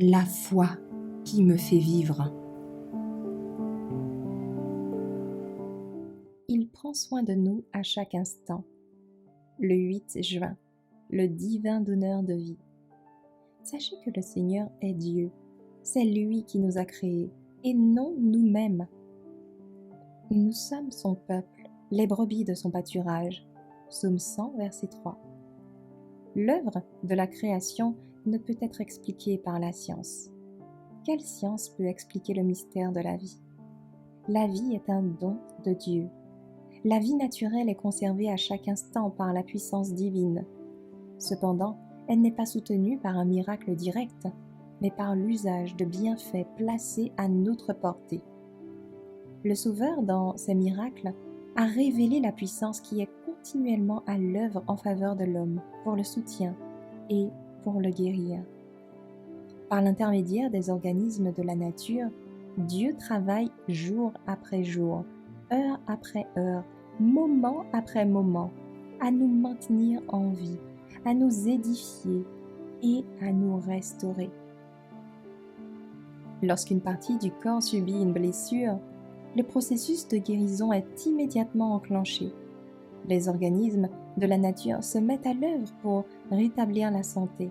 La foi qui me fait vivre. Il prend soin de nous à chaque instant. Le 8 juin, le divin donneur de vie. Sachez que le Seigneur est Dieu. C'est lui qui nous a créés et non nous-mêmes. Nous sommes son peuple, les brebis de son pâturage. Psaume 100, verset 3. L'œuvre de la création ne peut être expliquée par la science. Quelle science peut expliquer le mystère de la vie? La vie est un don de Dieu. La vie naturelle est conservée à chaque instant par la puissance divine. Cependant, elle n'est pas soutenue par un miracle direct, mais par l'usage de bienfaits placés à notre portée. Le Sauveur, dans ses miracles, a révélé la puissance qui est continuellement à l'œuvre en faveur de l'homme, pour le soutien et pour le guérir. Par l'intermédiaire des organismes de la nature, Dieu travaille jour après jour, heure après heure, moment après moment, à nous maintenir en vie, à nous édifier et à nous restaurer. Lorsqu'une partie du corps subit une blessure, le processus de guérison est immédiatement enclenché. Les organismes de la nature se mettent à l'œuvre pour rétablir la santé.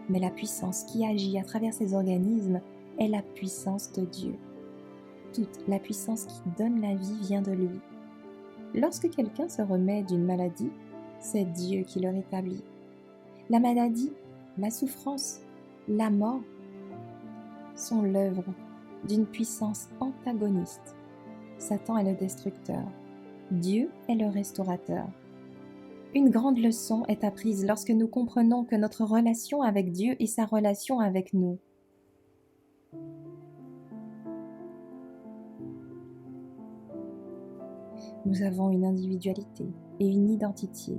Mais la puissance qui agit à travers ces organismes est la puissance de Dieu. Toute la puissance qui donne la vie vient de lui. Lorsque quelqu'un se remet d'une maladie, c'est Dieu qui le rétablit. La maladie, la souffrance, la mort sont l'œuvre d'une puissance antagoniste. Satan est le destructeur. Dieu est le restaurateur. Une grande leçon est apprise lorsque nous comprenons que notre relation avec Dieu est sa relation avec nous. Nous avons une individualité et une identité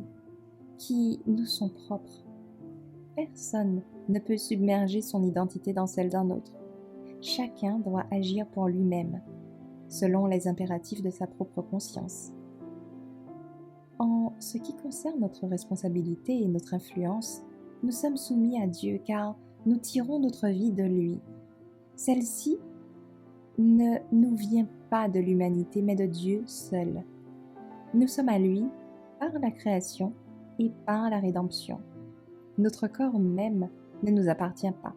qui nous sont propres. Personne ne peut submerger son identité dans celle d'un autre. Chacun doit agir pour lui-même, selon les impératifs de sa propre conscience. En ce qui concerne notre responsabilité et notre influence, nous sommes soumis à Dieu car nous tirons notre vie de lui. Celle-ci ne nous vient pas de l'humanité mais de Dieu seul. Nous sommes à lui par la création et par la rédemption. Notre corps même ne nous appartient pas.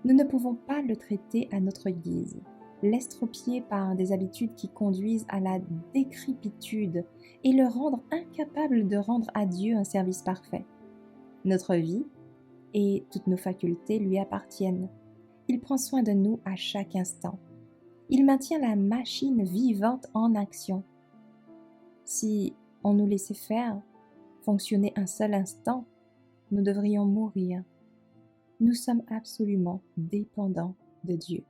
Nous ne pouvons pas le traiter à notre guise, l'estropier par des habitudes qui conduisent à la décrépitude et le rendre incapable de rendre à Dieu un service parfait. Notre vie et toutes nos facultés lui appartiennent. Il prend soin de nous à chaque instant. Il maintient la machine vivante en action. Si on nous laissait faire, fonctionner un seul instant, nous devrions mourir. Nous sommes absolument dépendants de Dieu.